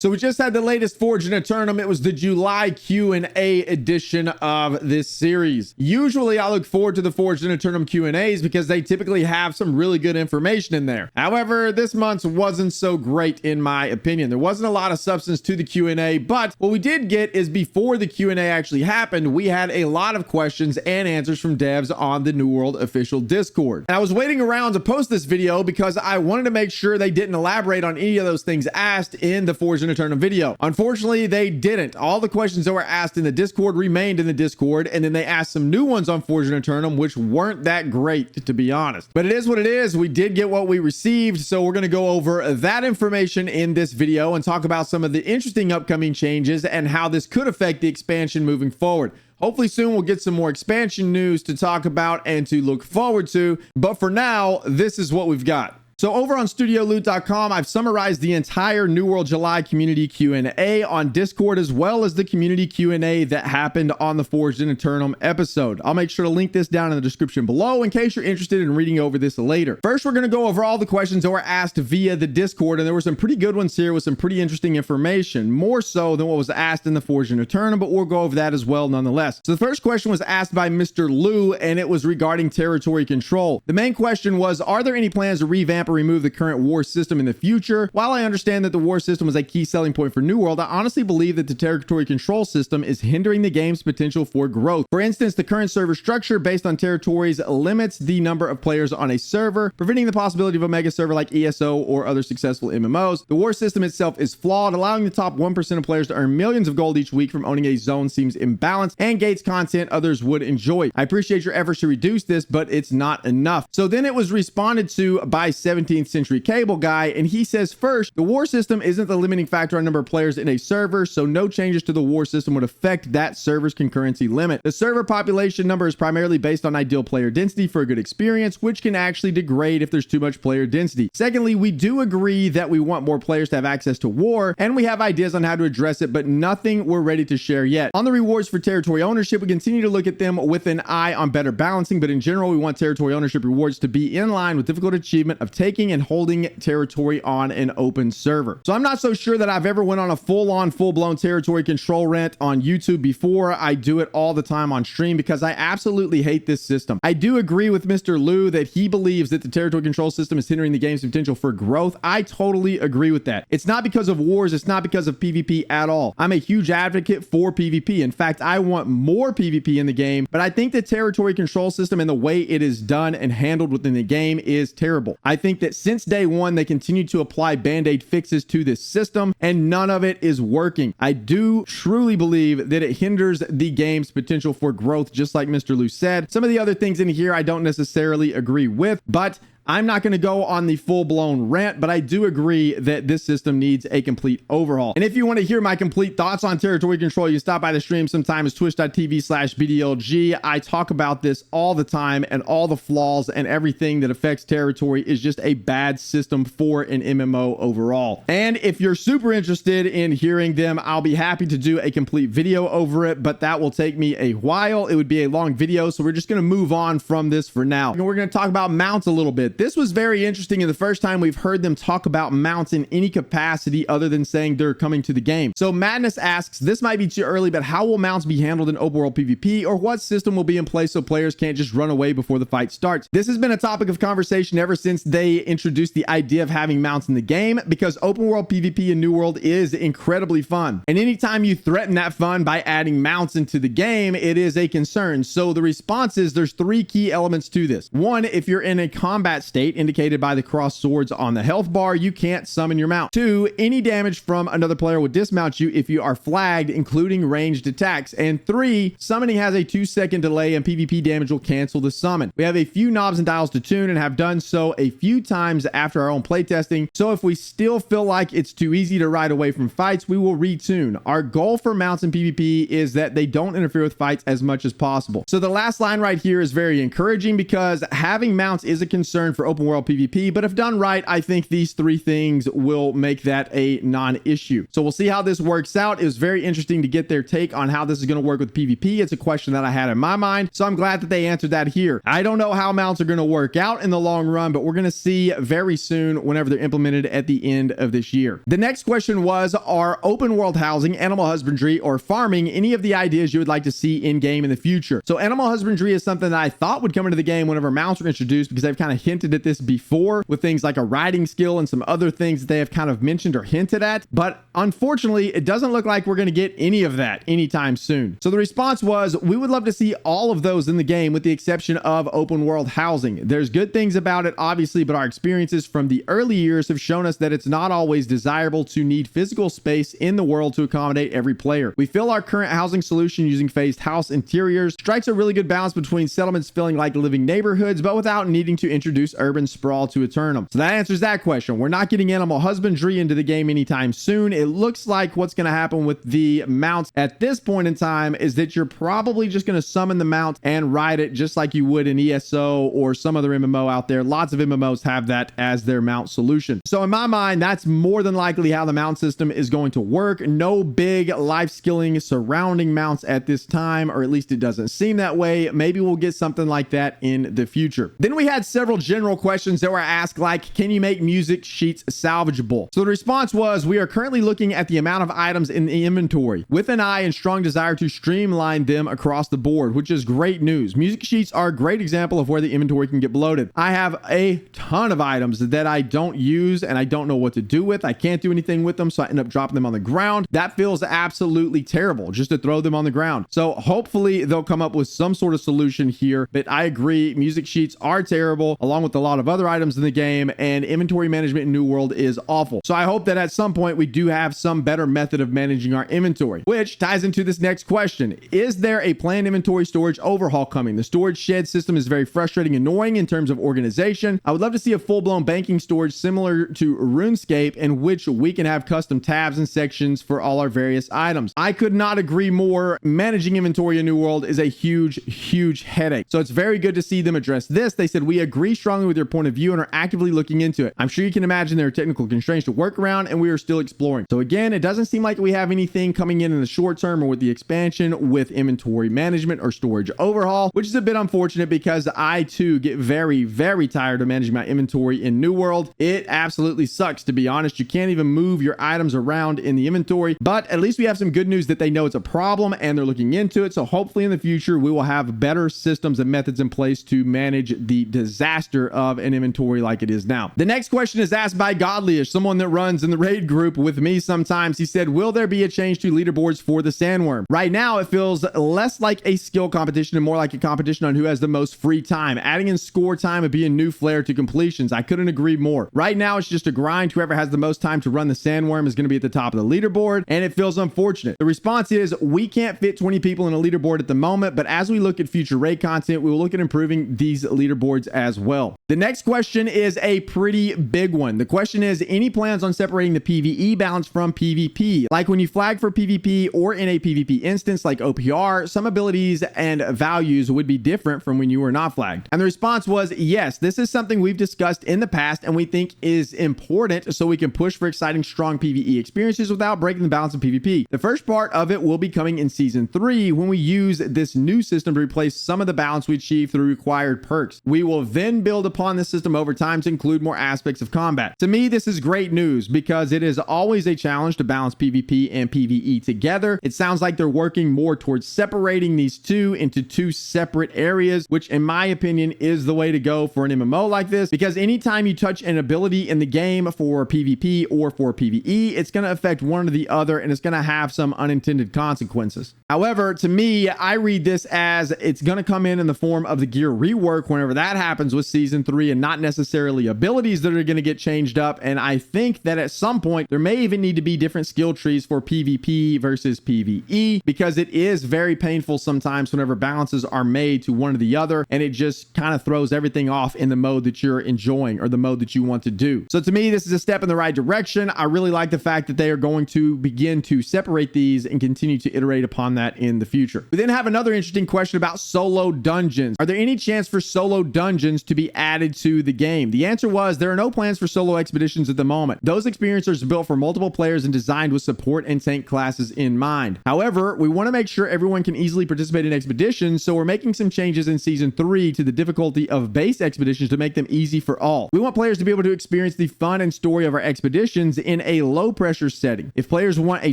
So we just had the latest Forge in Eternum. It was the July Q&A edition of this series. Usually I look forward to the Forge in Eternum Q&As because they typically have some really good information in there. However, this month's wasn't so great in my opinion. There wasn't a lot of substance to the Q&A, but what we did get is before the Q&A actually happened, we had a lot of questions and answers from devs on the New World official Discord. And I was waiting around to post this video because I wanted to make sure they didn't elaborate on any of those things asked in the Forge in Eternum video. Unfortunately, they didn't. All the questions that were asked in the Discord remained in the Discord, and then they asked some new ones on Forge in Eternum, which weren't that great, to be honest. But it is what it is. We did get what we received, so we're going to go over that information in this video and talk about some of the interesting upcoming changes and how this could affect the expansion moving forward. Hopefully soon we'll get some more expansion news to talk about and to look forward to. But for now, this is what we've got. So over on StudioLoot.com, I've summarized the entire New World July community Q&A on Discord, as well as the community Q&A that happened on the Forged in Eternum episode. I'll make sure to link this down in the description below in case you're interested in reading over this later. First, we're going to go over all the questions that were asked via the Discord, and there were some pretty good ones here with some pretty interesting information, more so than what was asked in the Forged in Eternum, but we'll go over that as well nonetheless. So the first question was asked by Mr. Lou, and it was regarding territory control. The main question was, are there any plans to revamp or remove the current war system in the future? While I understand that the war system was a key selling point for New World, I honestly believe that the territory control system is hindering the game's potential for growth. For instance, the current server structure based on territories limits the number of players on a server, preventing the possibility of a mega server like ESO or other successful MMOs. The war system itself is flawed. Allowing the top 1% of players to earn millions of gold each week from owning a zone seems imbalanced and gates content others would enjoy. I appreciate your efforts to reduce this, but it's not enough. So then it was responded to by 17th Century Cable Guy, and he says, first, the war system isn't the limiting factor on number of players in a server, so no changes to the war system would affect that server's concurrency limit. The server population number is primarily based on ideal player density for a good experience, which can actually degrade if there's too much player density. Secondly, we do agree that we want more players to have access to war, and we have ideas on how to address it, but nothing we're ready to share yet. On the rewards for territory ownership, we continue to look at them with an eye on better balancing, but in general, we want territory ownership rewards to be in line with difficult achievement of taking and holding territory on an open server. So I'm not so sure that I've ever went on a full-blown territory control rant on YouTube before. I do it all the time on stream because I absolutely hate this system. I do agree with Mr. Lou that he believes that the territory control system is hindering the game's potential for growth. I totally agree with that. It's not because of wars. It's not because of PvP at all. I'm a huge advocate for PvP. In fact, I want more PvP in the game, but I think the territory control system and the way it is done and handled within the game is terrible. I think that since day one, they continue to apply band-aid fixes to this system and none of it is working. I do truly believe that it hinders the game's potential for growth, just like Mr. Lou said. Some of the other things in here I don't necessarily agree with, but I'm not going to go on the full-blown rant, but I do agree that this system needs a complete overhaul. And if you want to hear my complete thoughts on territory control, you can stop by the stream sometime. It's twitch.tv/BDLG. I talk about this all the time, and all the flaws and everything that affects territory is just a bad system for an MMO overall. And if you're super interested in hearing them, I'll be happy to do a complete video over it, but that will take me a while. It would be a long video, so we're just going to move on from this for now. And we're going to talk about mounts a little bit. This was very interesting, and the first time we've heard them talk about mounts in any capacity other than saying they're coming to the game. So Madness asks, this might be too early, but how will mounts be handled in open world PvP, or what system will be in place so players can't just run away before the fight starts? This has been a topic of conversation ever since they introduced the idea of having mounts in the game, because open world PvP in New World is incredibly fun. And anytime you threaten that fun by adding mounts into the game, it is a concern. So the response is there's three key elements to this. One, if you're in a combat state indicated by the cross swords on the health bar, you can't summon your mount. Two, any damage from another player will dismount you if you are flagged, including ranged attacks. And three, summoning has a 2-second delay and PvP damage will cancel the summon. We have a few knobs and dials to tune and have done so a few times after our own playtesting. So if we still feel like it's too easy to ride away from fights, we will retune. Our goal for mounts in PvP is that they don't interfere with fights as much as possible. So the last line right here is very encouraging because having mounts is a concern concern for open world PvP, but if done right, I think these three things will make that a non-issue. So we'll see how this works out. It was very interesting to get their take on how this is going to work with PvP. It's a question that I had in my mind, so I'm glad that they answered that here. I don't know how mounts are going to work out in the long run, but we're going to see very soon whenever they're implemented at the end of this year. The next question was, are open world housing, animal husbandry, or farming any of the ideas you would like to see in game in the future? So animal husbandry is something that I thought would come into the game whenever mounts were introduced, because they've kind of hinted at this before with things like a riding skill and some other things that they have kind of mentioned or hinted at. But unfortunately, it doesn't look like we're going to get any of that anytime soon. So the response was, we would love to see all of those in the game with the exception of open world housing. There's good things about it, obviously, but our experiences from the early years have shown us that it's not always desirable to need physical space in the world to accommodate every player. We feel our current housing solution using phased house interiors strikes a really good balance between settlements feeling like living neighborhoods, but without needing to introduce urban sprawl to Eternum. So that answers that question. We're not getting animal husbandry into the game anytime soon. It looks like what's going to happen with the mounts at this point in time is that you're probably just going to summon the mount and ride it just like you would in ESO or some other MMO out there. Lots of MMOs have that as their mount solution. So in my mind, that's more than likely how the mount system is going to work. No big life skilling surrounding mounts at this time, or at least it doesn't seem that way. Maybe we'll get something like that in the future. Then we had several general questions that were asked, like, can you make music sheets salvageable? So the response was, we are currently looking at the amount of items in the inventory with an eye and strong desire to streamline them across the board, which is great news. Music sheets are a great example of where the inventory can get bloated. I have a ton of items that I don't use and I don't know what to do with. I can't do anything with them, so I end up dropping them on the ground. That feels absolutely terrible just to throw them on the ground. So hopefully they'll come up with some sort of solution here. But I agree, music sheets are terrible, along with a lot of other items in the game, and inventory management in New World is awful. So I hope that at some point we do have some better method of managing our inventory, which ties into this next question. Is there a planned inventory storage overhaul coming? The storage shed system is very frustrating and annoying in terms of organization. I would love to see a full-blown banking storage similar to RuneScape, in which we can have custom tabs and sections for all our various items. I could not agree more. Managing inventory in New World is a huge headache. So it's very good to see them address this. They said, we agree strongly with your point of view and are actively looking into it. I'm sure you can imagine there are technical constraints to work around, and we are still exploring. So again, it doesn't seem like we have anything coming in the short term or with the expansion with inventory management or storage overhaul, which is a bit unfortunate because I too get very tired of managing my inventory in New World. It absolutely sucks, to be honest. You can't even move your items around in the inventory, but at least we have some good news that they know it's a problem and they're looking into it. So hopefully in the future, we will have better systems and methods in place to manage the disaster of an inventory like it is now. The next question is asked by Godlyish, someone that runs in the raid group with me sometimes. He said, will there be a change to leaderboards for the Sandworm? Right now, it feels less like a skill competition and more like a competition on who has the most free time. Adding in score time would be a new flair to completions. I couldn't agree more. Right now, it's just a grind. Whoever has the most time to run the Sandworm is going to be at the top of the leaderboard, and it feels unfortunate. The response is, we can't fit 20 people in a leaderboard at the moment, but as we look at future raid content, we will look at improving these leaderboards as well. The next question is a pretty big one. The question is, any plans on separating the PvE balance from PvP? Like when you flag for PvP or in a PvP instance like OPR, some abilities and values would be different from when you were not flagged. And the response was, yes, this is something we've discussed in the past and we think is important so we can push for exciting, strong PvE experiences without breaking the balance of PvP. The first part of it will be coming in Season 3 when we use this new system to replace some of the balance we achieve through required perks. We will then build upon this system over time to include more aspects of combat. To me, this is great news because it is always a challenge to balance PvP and PvE together. It sounds like they're working more towards separating these two into two separate areas, which in my opinion is the way to go for an MMO like this, because anytime you touch an ability in the game for PvP or for PvE, it's going to affect one or the other and it's going to have some unintended consequences. However, to me, I read this as it's going to come in the form of the gear rework whenever that happens with Season 3 and not necessarily abilities that are going to get changed up. And I think that at some point there may even need to be different skill trees for PvP versus PvE, because it is very painful sometimes whenever balances are made to one or the other and it just kind of throws everything off in the mode that you're enjoying or the mode that you want to do. So to me, this is a step in the right direction. I really like the fact that they are going to begin to separate these and continue to iterate upon that in the future. We then have another interesting question about solo dungeons. Are there any chance for solo dungeons to be added to the game? The answer was there are no plans for solo expeditions at the moment. Those experiences are built for multiple players and designed with support and tank classes in mind. However, we want to make sure everyone can easily participate in expeditions, so we're making some changes in Season 3 to the difficulty of base expeditions to make them easy for all. We want players to be able to experience the fun and story of our expeditions in a low pressure setting. If players want a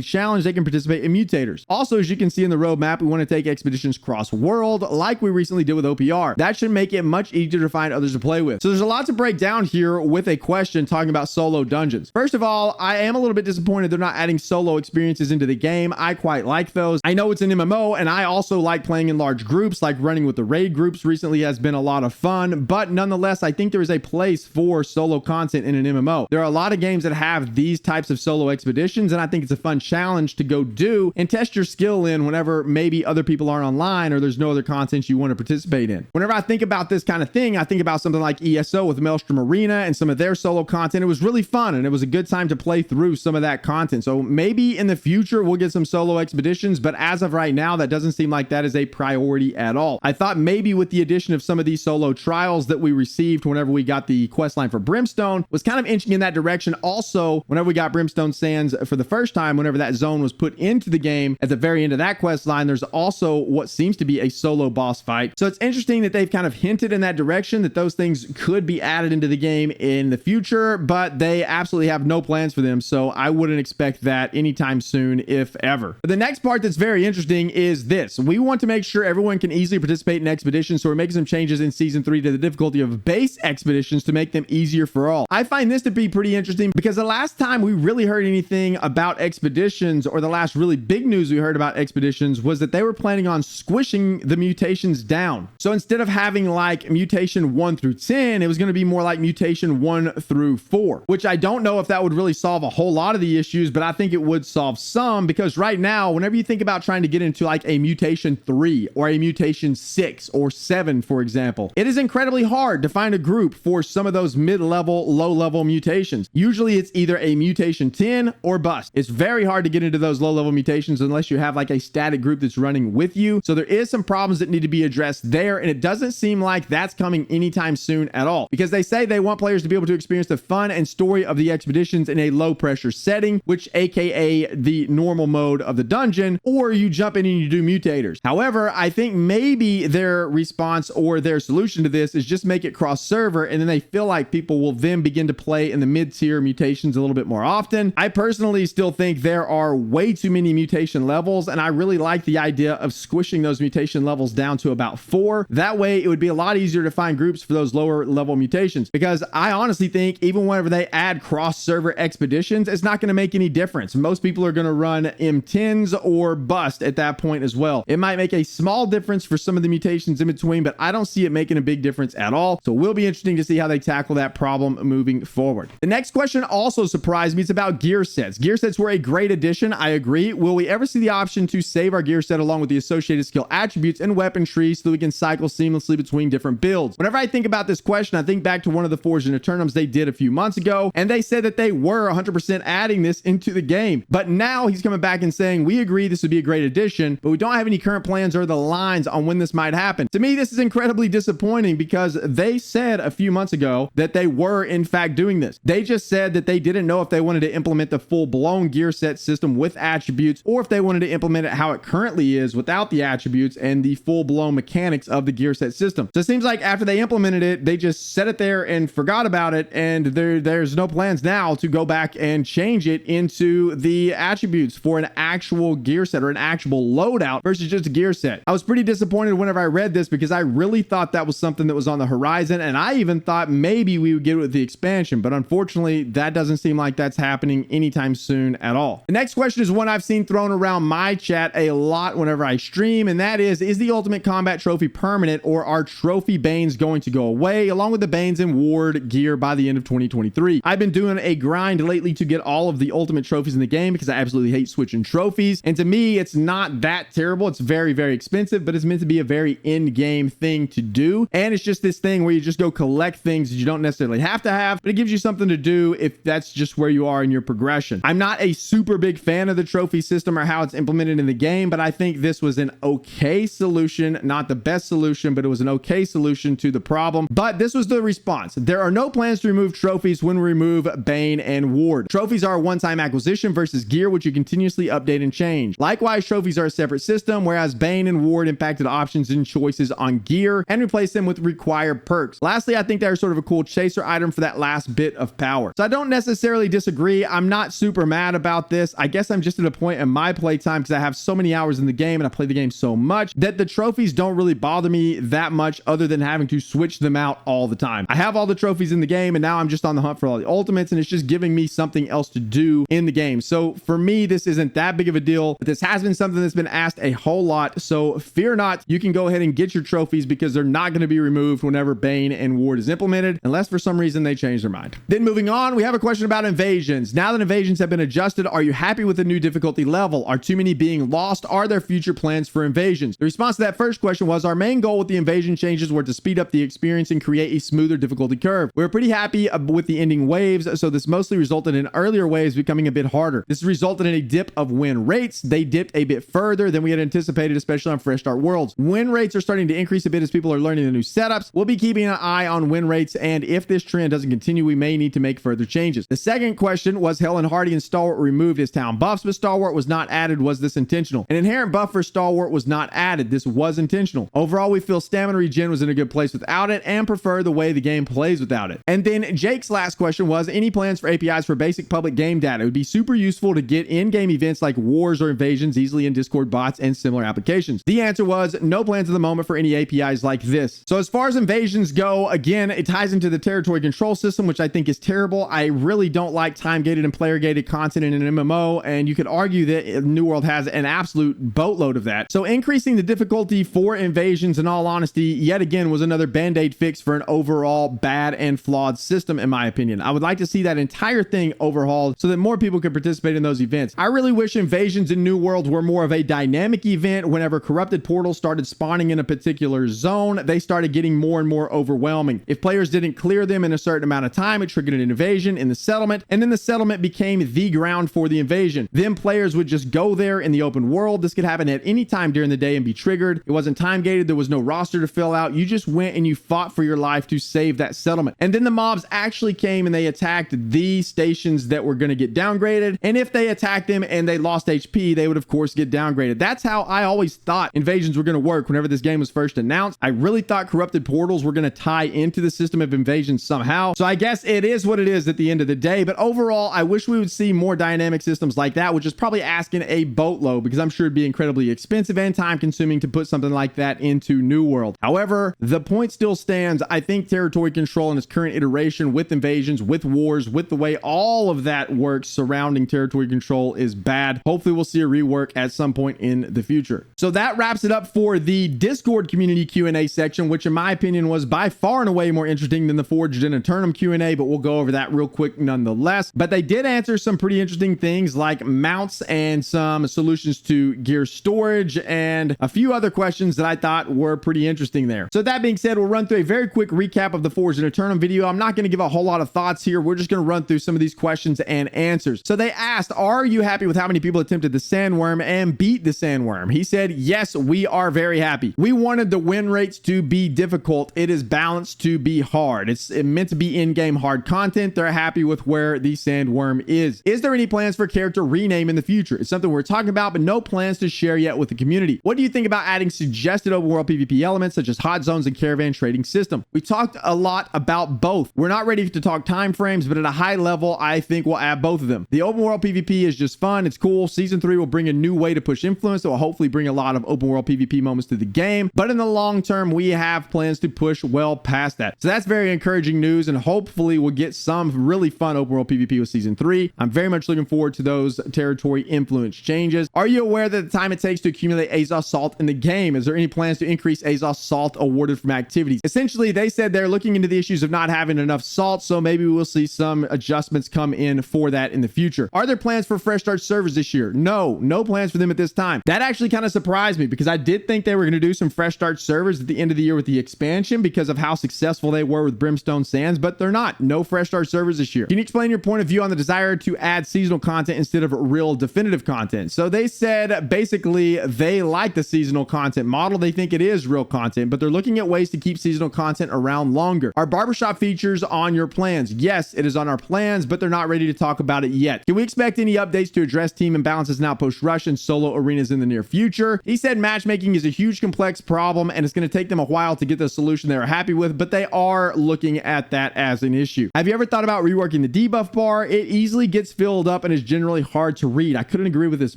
challenge, they can participate in mutators. Also, as you can see in the roadmap, we want to take expeditions cross-world like we recently did with OPR. That should make it much easier to find others to play with. So there's a lot to break down here with a question talking about solo dungeons. First of all, I am a little bit disappointed they're not adding solo experiences into the game. I quite like those. I know it's an MMO, and I also like playing in large groups, like running with the raid groups recently has been a lot of fun, but nonetheless, I think there is a place for solo content in an MMO. There are a lot of games that have these types of solo expeditions, and I think it's a fun challenge to go do and test your skill in whenever maybe other people aren't online or there's no other content you want to participate in. Whenever I think about this kind of thing, I think about something like ESO with Maelstrom Arena and some of their solo content. It was really fun, and it was a good time to play through some of that content. So maybe in the future we'll get some solo expeditions, but as of right now, that doesn't seem like that is a priority at all. I thought maybe with the addition of some of these solo trials that we received whenever we got the quest line for Brimstone was kind of inching in that direction. Also, whenever we got Brimstone Sands for the first time, whenever that zone was put into the game, at the very end of that quest line, there's also what seems to be a solo boss fight. So it's interesting that they've kind of hinted in that direction that those things could be added into the game in the future, but they absolutely have no plans for them. So I wouldn't expect that anytime soon, if ever. But the next part that's very interesting is this. We want to make sure everyone can easily participate in expeditions, so we're making some changes in Season 3 to the difficulty of base expeditions to make them easier for all. I find this to be pretty interesting because the last time we really heard anything about expeditions, or the last really big news we heard about expeditions, was that they were planning on squishing the mutations down. So instead of having like mutation 1 through 10, it was going to be more like mutation 1 through 4, which I don't know if that would really solve a whole lot of the issues, but I think it would solve some, because right now, whenever you think about trying to get into like a mutation 3 or a mutation 6 or 7, for example, it is incredibly hard to find a group for some of those mid-level, low-level mutations. Usually it's either a mutation 10 or bust. It's very hard to get into those low-level mutations unless you have like a static group that's running with you. So there is some problems that need to be addressed there, and it doesn't seem like that's coming anytime soon at all, because they say they want players to be able to experience the fun and story of the expeditions in a low-pressure setting, which aka the normal mode of the dungeon, or you jump in and you do mutators. However, I think maybe their response or their solution to this is just make it cross-server, and then they feel like people will then begin to play in the mid-tier mutations a little bit more often. I personally still think there are way too many mutation levels, and I really like the idea of squishing those mutation levels down to about 4. That way it would be a lot easier to find groups for those lower level mutations, because I honestly think even whenever they add cross-server expeditions, it's not going to make any difference. Most people are going to run M10s or bust at that point as well. It might make a small difference for some of the mutations in between, but I don't see it making a big difference at all. So it will be interesting to see how they tackle that problem moving forward. The next question also surprised me. It's about gear sets. Gear sets were a great addition. I agree. Will we ever see the option to save our gear set along with the associated skill attributes and weapon trees so that we can cycle seamlessly between different builds? Whenever I think about this question, I think back to one of the Forged in Eternums they did a few months ago, and they said that they were 100% adding this into the game. But now he's coming back and saying, we agree this would be a great addition, but we don't have any current plans or the lines on when this might happen. To me, this is incredibly disappointing, because they said a few months ago that they were in fact doing this. They just said that they didn't know if they wanted to implement the full-blown gear set system with attributes, or if they wanted to implement it how it currently is without the attributes and the full-blown mechanics of the gear set system. So it seems like after they implemented it, they just set it there and forgot about it, and there's no plans now to go back and change it into the attributes for an actual gear set or an actual loadout versus just a gear set. I was pretty disappointed whenever I read this, because I really thought that was something that was on the horizon, and I even thought maybe we would get it with the expansion, but unfortunately that doesn't seem like that's happening anytime soon at all. The next question is one I've seen thrown around my chat a lot whenever I stream, and that is the Ultimate Combat Trophy permanent, or are Trophy Banes going to go away along with the Banes and Ward gear by the end of 2023? I've been doing a grind lately to get all of the ultimate trophies in the game because I absolutely hate switching trophies, and to me it's not that terrible. It's very, very expensive, but it's meant to be a very in-game thing to do, and it's just this thing where you just go collect things that you don't necessarily have to have, but it gives you something to do if that's just where you are in your progression. I'm not a super big fan of the trophy system or how it's implemented in the game, but I think this was an okay solution, not the best solution, but it was an okay solution to the problem. them, but this was the response. There are no plans to remove trophies when we remove Bane and Ward. Trophies are a one-time acquisition versus gear, which you continuously update and change. Likewise, trophies are a separate system, whereas Bane and Ward impacted options and choices on gear and replaced them with required perks. Lastly, I think they're sort of a cool chaser item for that last bit of power. So I don't necessarily disagree. I'm not super mad about this. I guess I'm just at a point in my playtime, because I have so many hours in the game and I play the game so much, that the trophies don't really bother me that much, other than having to switch them out all the time. I have all the trophies in the game, and now I'm just on the hunt for all the ultimates, and it's just giving me something else to do in the game. So for me, this isn't that big of a deal, but this has been something that's been asked a whole lot. So fear not, you can go ahead and get your trophies, because they're not going to be removed whenever Bane and Ward is implemented, unless for some reason they change their mind. Then moving on, we have a question about invasions. Now that invasions have been adjusted, are you happy with the new difficulty level? Are too many being lost? Are there future plans for invasions? The response to that first question was, our main goal with the invasion changes were to speed up the experience and create a smoother difficulty curve. We're pretty happy with the ending waves, so this mostly resulted in earlier waves becoming a bit harder. This resulted in a dip of win rates. They dipped a bit further than we had anticipated, especially on fresh start worlds. Win rates are starting to increase a bit as people are learning the new setups. We'll be keeping an eye on win rates, and if this trend doesn't continue, we may need to make further changes. The second question was, Helen Hardy and Stalwart removed as town buffs, but Stalwart was not added. Was this intentional? An inherent buff for Stalwart was not added. This was intentional. Overall, we feel stamina regen was in a good place without it, and prefer the way the game plays without it. And then Jake's last question was, any plans for APIs for basic public game data? It would be super useful to get in-game events like wars or invasions easily in Discord bots and similar applications. The answer was no plans at the moment for any APIs like this. So as far as invasions go, again, it ties into the territory control system, which I think is terrible. I really don't like time-gated and player-gated content in an MMO, and you could argue that New World has an absolute boatload of that. So increasing the difficulty for invasions, in all honesty, yet again, was another band-aid fix for an overall bad and flawed system, in my opinion. I would like to see that entire thing overhauled so that more people could participate in those events. I really wish invasions in New World were more of a dynamic event. Whenever corrupted portals started spawning in a particular zone, they started getting more and more overwhelming. If players didn't clear them in a certain amount of time, it triggered an invasion in the settlement, and then the settlement became the ground for the invasion. Then players would just go there in the open world. This could happen at any time during the day and be triggered. It wasn't time gated. There was no roster to fill out. You just went and you fought for your life to save that settlement. And then the mobs actually came and they attacked the stations that were going to get downgraded. And if they attacked them and they lost HP, they would of course get downgraded. That's how I always thought invasions were going to work whenever this game was first announced. I really thought corrupted portals were going to tie into the system of invasions somehow. So I guess it is what it is at the end of the day. But overall, I wish we would see more dynamic systems like that, which is probably asking a boatload, because I'm sure it'd be incredibly expensive and time consuming to put something like that into New World. However, the point still stands. I think territory control in its current iteration, with invasions, with wars, with the way all of that works surrounding territory control, is bad. Hopefully we'll see a rework at some point in the future. So that wraps it up for the Discord community Q&A section, which in my opinion was by far and away more interesting than the Forged in Eternum Q&A, but we'll go over that real quick nonetheless. But they did answer some pretty interesting things like mounts and some solutions to gear storage and a few other questions that I thought were pretty interesting there. So that being said, we'll run through a very quick recap of the Forged in Eternum video. I'm not going to give a whole lot of thoughts here. We're just going to run through some of these questions and answers. So they asked, are you happy with how many people attempted the sandworm and beat the sandworm? He said, yes, we are very happy. We wanted the win rates to be difficult. It is balanced to be hard. It's meant to be in-game hard content. They're happy with where the sandworm is. Is there any plans for character rename in the future? It's something we're talking about, but no plans to share yet with the community. What do you think about adding suggested open world PvP elements such as hot zones and caravan trading system? We talked a lot about both. We're not ready to talk time frames, but at a high level, I think we'll add both of them. The open world PvP is just fun. It's cool. Season 3 will bring a new way to push influence that will hopefully bring a lot of open world PvP moments to the game. But in the long term, we have plans to push well past that. So that's very encouraging news, and hopefully we'll get some really fun open world PvP with Season 3. I'm very much looking forward to those territory influence changes. Are you aware that the time it takes to accumulate Azos salt in the game? Is there any plans to increase Azos salt awarded from activities? Essentially, they said they're looking into the issues of not having enough salt, so maybe we'll see some adjustments come in for that in the future. Are there plans for fresh start servers this year? No plans for them at this time. That actually kind of surprised me, because I did think they were going to do some fresh start servers at the end of the year with the expansion because of how successful they were with Brimstone Sands, but they're not. No fresh start servers this year. Can you explain your point of view on the desire to add seasonal content instead of real definitive content? So they said basically they like the seasonal content model. They think it is real content, but they're looking at ways to keep seasonal seasonal content around longer. Are barbershop features on your plans? Yes, it is on our plans, but they're not ready to talk about it yet. Can we expect any updates to address team imbalances and outpost rush and solo arenas in the near future? He said matchmaking is a huge complex problem and it's going to take them a while to get the solution they are happy with, but they are looking at that as an issue. Have you ever thought about reworking the debuff bar? It easily gets filled up and is generally hard to read. I couldn't agree with this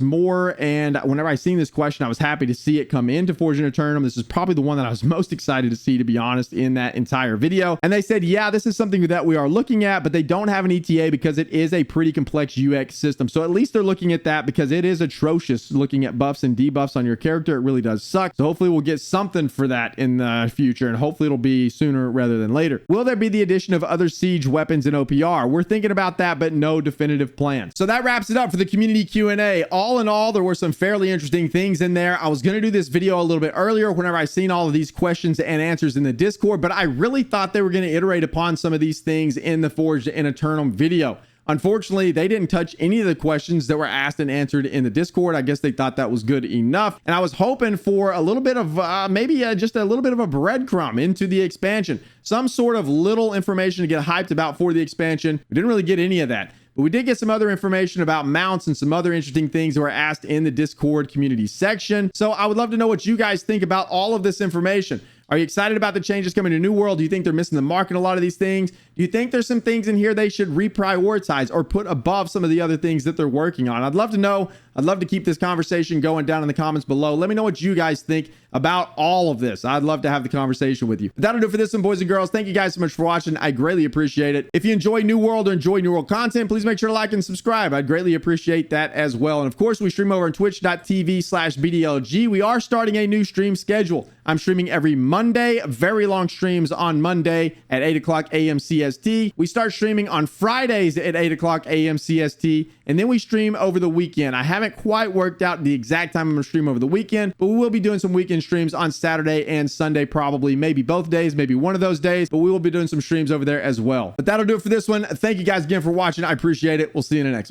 more, and whenever I seen this question, I was happy to see it come into Forged in Eternum. This is probably the one that I was most excited to see, to be honest, in that entire video. And they said, yeah, this is something that we are looking at, but they don't have an ETA because it is a pretty complex UX system. So at least they're looking at that, because it is atrocious looking at buffs and debuffs on your character. It really does suck. So hopefully we'll get something for that in the future, and hopefully it'll be sooner rather than later. Will there be the addition of other siege weapons in OPR? We're thinking about that, but no definitive plan. So that wraps it up for the community Q&A. All in all, there were some fairly interesting things in there. I was going to do this video a little bit earlier whenever I seen all of these questions and answers in the Discord, but I really thought they were going to iterate upon some of these things in the Forged in Eternum video. Unfortunately, they didn't touch any of the questions that were asked and answered in the Discord. I guess they thought that was good enough. And I was hoping for a little bit of just a little bit of a breadcrumb into the expansion. Some sort of little information to get hyped about for the expansion. We didn't really get any of that. But we did get some other information about mounts and some other interesting things that were asked in the Discord community section. So I would love to know what you guys think about all of this information. Are you excited about the changes coming to New World? Do you think they're missing the mark in a lot of these things? Do you think there's some things in here they should reprioritize or put above some of the other things that they're working on? I'd love to know. I'd love to keep this conversation going down in the comments below. Let me know what you guys think about all of this. I'd love to have the conversation with you. But that'll do it for this one, boys and girls. Thank you guys so much for watching. I greatly appreciate it. If you enjoy New World or enjoy New World content, please make sure to like and subscribe. I'd greatly appreciate that as well. And of course, we stream over on twitch.tv/BDLG. We are starting a new stream schedule. I'm streaming every Monday, very long streams on Monday at 8 o'clock a.m. CST. We start streaming on Fridays at 8 o'clock a.m. CST, and then we stream over the weekend. I haven't quite worked out the exact time I'm going to stream over the weekend, but we will be doing some weekend streams on Saturday and Sunday, probably, maybe both days, maybe one of those days, but we will be doing some streams over there as well. But that'll do it for this one. Thank you guys again for watching. I appreciate it. We'll see you in the next one.